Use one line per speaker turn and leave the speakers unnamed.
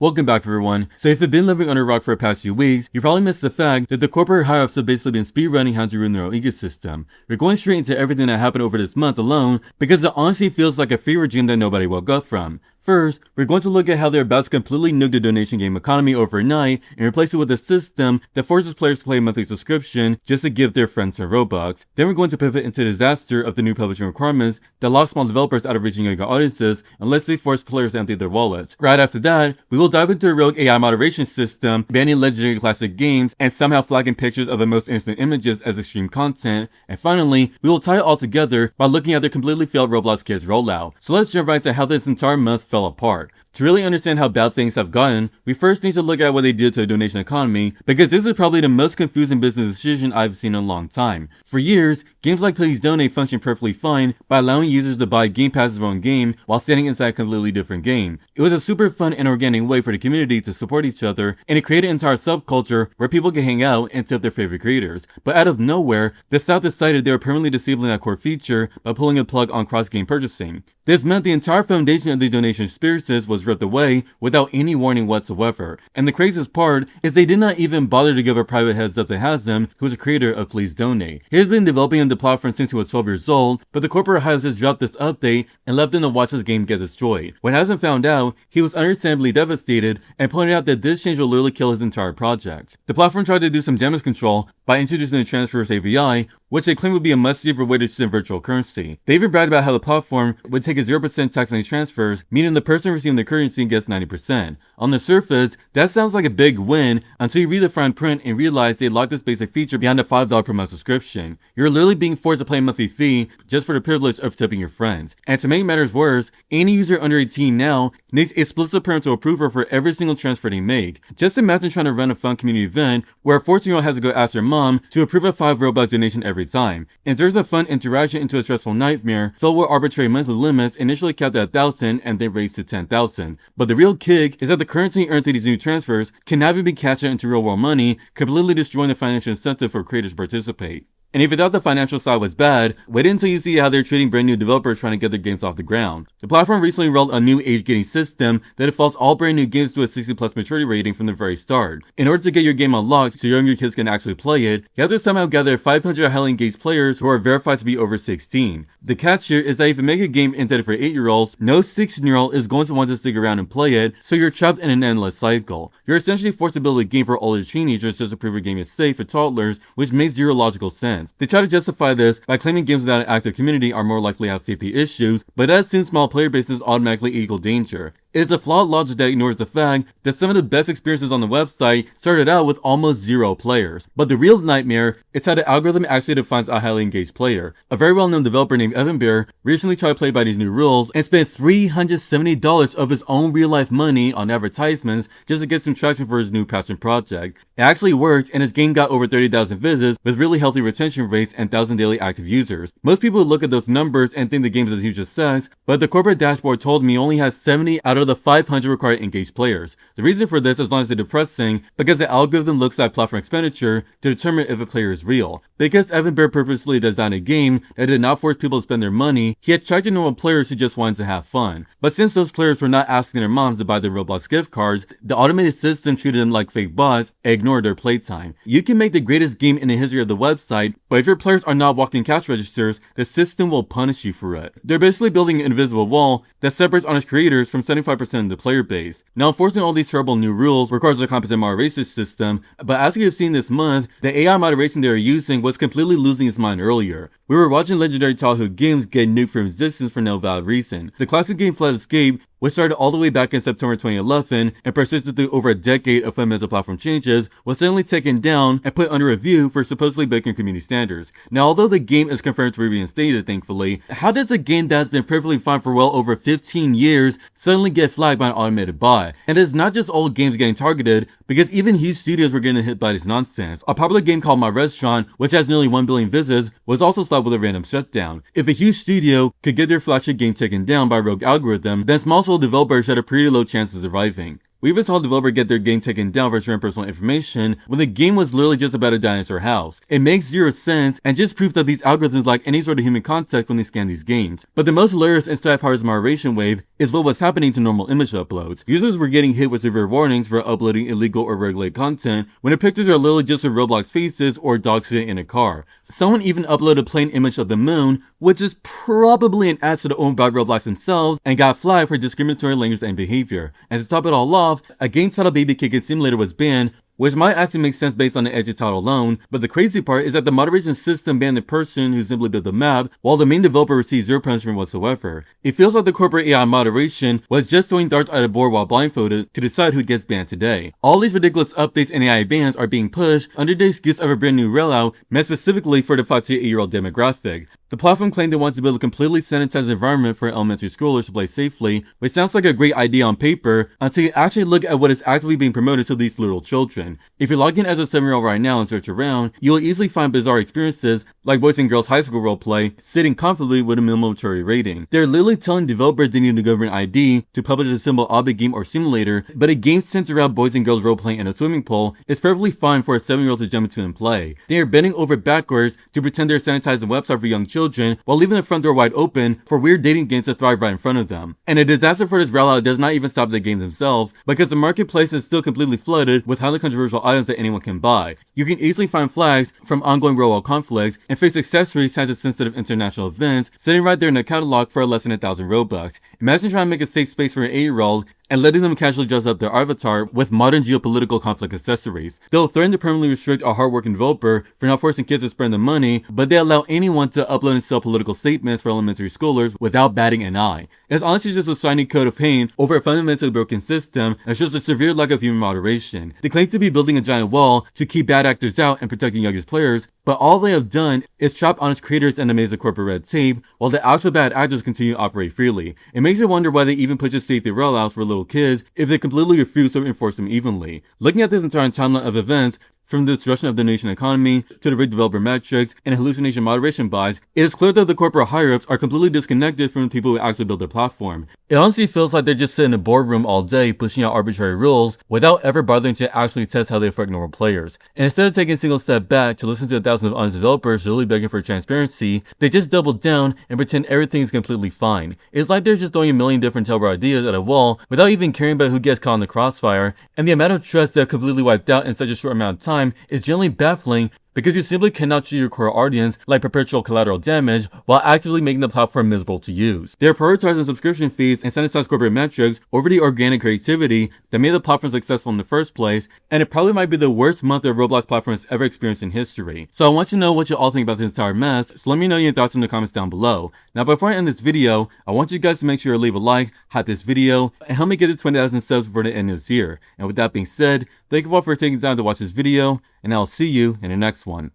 Welcome back everyone. So if you've been living under a rock for the past few weeks, you probably missed the fact that the corporate high-ups have basically been speedrunning how to ruin their own ecosystem. We're going straight into everything that happened over this month alone because it honestly feels like a fever dream that nobody woke up from. First, we're going to look at how they're about to completely nuke the donation game economy overnight and replace it with a system that forces players to pay a monthly subscription just to give their friends some Robux. Then we're going to pivot into the disaster of the new publishing requirements that lock small developers out of reaching younger audiences unless they force players to empty their wallets. Right after that, we will dive into a rogue AI moderation system, banning legendary classic games, and somehow flagging pictures of the most innocent images as extreme content. And finally, we will tie it all together by looking at their completely failed Roblox Kids rollout. So let's jump right into how this entire month fell apart. To really understand how bad things have gotten, we first need to look at what they did to the donation economy, because this is probably the most confusing business decision I've seen in a long time. For years, games like Please Donate functioned perfectly fine by allowing users to buy game passes of their own game while standing inside a completely different game. It was a super fun and organic way for the community to support each other, and it created an entire subculture where people could hang out and tip their favorite creators. But out of nowhere, the South decided they were permanently disabling that core feature by pulling a plug on cross-game purchasing. This meant the entire foundation of the donation experiences was ripped away without any warning whatsoever. And the craziest part is they did not even bother to give a private heads up to Hasm, who is a creator of Please Donate. He has been developing the platform since he was 12 years old, but the corporate hive just dropped this update and left him to watch his game get destroyed. When Hasm found out, he was understandably devastated and pointed out that this change will literally kill his entire project. The platform tried to do some damage control by introducing the Transfers API, which they claim would be a much-safer way to send virtual currency. They even bragged about how the platform would take a 0% tax on these transfers, meaning the person receiving the currency gets 90%. On the surface, that sounds like a big win until you read the fine print and realize they locked this basic feature behind a $5 per month subscription. You're literally being forced to pay a monthly fee just for the privilege of tipping your friends. And to make matters worse, any user under 18 now needs explicit parental approval for every single transfer they make. Just imagine trying to run a fun community event where a 14-year-old has to go ask their mom to approve a 5 Robux donation every time. And there's a fun interaction into a stressful nightmare filled with arbitrary monthly limits initially capped at 1,000 and then raised to 10,000. But the real kick is that the currency earned through these new transfers can now even be cashed out into real world money, completely destroying the financial incentive for creators to participate. And if you thought the financial side was bad, wait until you see how they're treating brand new developers trying to get their games off the ground. The platform recently rolled a new age gating system that defaults all brand new games to a 60+ maturity rating from the very start. In order to get your game unlocked so younger kids can actually play it, you have to somehow gather 500 highly engaged players who are verified to be over 16. The catch here is that if you make a game intended for 8-year-olds, no 16-year-old is going to want to stick around and play it, so you're trapped in an endless cycle. You're essentially forced to build a game for older teenagers just to prove your game is safe for toddlers, which makes zero logical sense. They try to justify this by claiming games without an active community are more likely to have safety issues, but that assumes small player bases automatically equal danger. It is a flawed logic that ignores the fact that some of the best experiences on the website started out with almost 0 players. But the real nightmare is how the algorithm actually defines a highly engaged player. A very well-known developer named Evan Bear recently tried to play by these new rules and spent $370 of his own real-life money on advertisements just to get some traction for his new passion project. It actually worked, and his game got over 30,000 visits with really healthy retention rates and 1,000 daily active users. Most people look at those numbers and think the game is a huge success, but the corporate dashboard told me only has 70 out of the 500 required engaged players. The reason for this is honestly depressing because the algorithm looks at platform expenditure to determine if a player is real. Because Evan Bear purposely designed a game that did not force people to spend their money, he attracted normal players who just wanted to have fun. But since those players were not asking their moms to buy their Roblox gift cards, the automated system treated them like fake bots and ignored their playtime. You can make the greatest game in the history of the website, but if your players are not walking cash registers, the system will punish you for it. They're basically building an invisible wall that separates honest creators from 75% of the player base. Now, enforcing all these terrible new rules requires a competent moderation system, but as we have seen this month, the AI moderation they are using was completely losing its mind earlier. We were watching legendary childhood games get nuked from existence for no valid reason. The classic game Flood Escape, which started all the way back in September 2011 and persisted through over a decade of fundamental platform changes, was suddenly taken down and put under review for supposedly breaking community standards. Now, although the game is confirmed to be reinstated, thankfully, how does a game that has been perfectly fine for well over 15 years suddenly get flagged by an automated bot? And it's not just old games getting targeted, because even huge studios were getting hit by this nonsense. A popular game called My Restaurant, which has nearly 1 billion visits, was also slapped with a random shutdown. If a huge studio could get their flagship game taken down by a rogue algorithm, then small developers had a pretty low chance of surviving. We even saw a developer get their game taken down for sharing personal information when the game was literally just about a dinosaur house. It makes zero sense and just proves that these algorithms lack any sort of human context when they scan these games. But the most hilarious and side-powers moderation wave is what was happening to normal image uploads. Users were getting hit with severe warnings for uploading illegal or regulated content when the pictures are literally just of Roblox faces or dogs sitting in a car. Someone even uploaded a plain image of the moon, which is probably an asset owned by Roblox themselves, and got flagged for discriminatory language and behavior. And to top it all off, a game titled Baby Kicking Simulator was banned, which might actually make sense based on the edgy title alone, but the crazy part is that the moderation system banned the person who simply built the map, while the main developer received zero punishment whatsoever. It feels like the corporate AI moderation was just throwing darts at a board while blindfolded to decide who gets banned today. All these ridiculous updates and AI bans are being pushed under the excuse of a brand new rollout meant specifically for the 5 to 8-year-old demographic. The platform claimed they want to build a completely sanitized environment for elementary schoolers to play safely, which sounds like a great idea on paper until you actually look at what is actively being promoted to these little children. If you log in as a 7-year-old right now and search around, you'll easily find bizarre experiences like boys and girls high school roleplay sitting comfortably with a minimal maturity rating. They're literally telling developers they need a government ID to publish a simple object game or simulator, but a game centered around boys and girls roleplaying in a swimming pool is perfectly fine for a 7-year-old to jump into and play. They are bending over backwards to pretend they're sanitizing a website for young children while leaving the front door wide open for weird dating games to thrive right in front of them. And a disaster for this rollout does not even stop the games themselves, because the marketplace is still completely flooded with highly controversial items that anyone can buy. You can easily find flags from ongoing real-world conflicts and face accessories such as sensitive international events sitting right there in the catalog for less than 1,000 Robux. Imagine trying to make a safe space for an 8-year-old and letting them casually dress up their avatar with modern geopolitical conflict accessories. They'll threaten to permanently restrict a hardworking developer for not forcing kids to spend the money, but they allow anyone to upload and sell political statements for elementary schoolers without batting an eye. It's honestly just a shiny coat of paint over a fundamentally broken system that shows a severe lack of human moderation. They claim to be building a giant wall to keep bad actors out and protecting youngest players, but all they have done is trap honest creators and amaze the corporate red tape, while the actual bad actors continue to operate freely. It makes you wonder why they even push a safety rollouts for little kids if they completely refuse to enforce them evenly. Looking at this entire timeline of events, from the destruction of the nation economy to the rigged developer metrics and hallucination moderation bias, it is clear that the corporate higher-ups are completely disconnected from the people who actually build their platform. It honestly feels like they just sit in a boardroom all day pushing out arbitrary rules without ever bothering to actually test how they affect normal players. And instead of taking a single step back to listen to the thousands of honest developers really begging for transparency, they just double down and pretend everything is completely fine. It's like they're just throwing a million different terrible ideas at a wall without even caring about who gets caught in the crossfire, and the amount of trust they've completely wiped out in such a short amount of time is generally baffling, because you simply cannot treat your core audience like perpetual collateral damage while actively making the platform miserable to use. They are prioritizing subscription fees and sanitized corporate metrics over the organic creativity that made the platform successful in the first place, and it probably might be the worst month that Roblox platform has ever experienced in history. So I want you to know what you all think about this entire mess, so let me know your thoughts in the comments down below. Now before I end this video, I want you guys to make sure to leave a like, hype this video, and help me get to 20,000 subs before the end of this year. And with that being said, thank you all for taking time to watch this video, and I'll see you in the next one.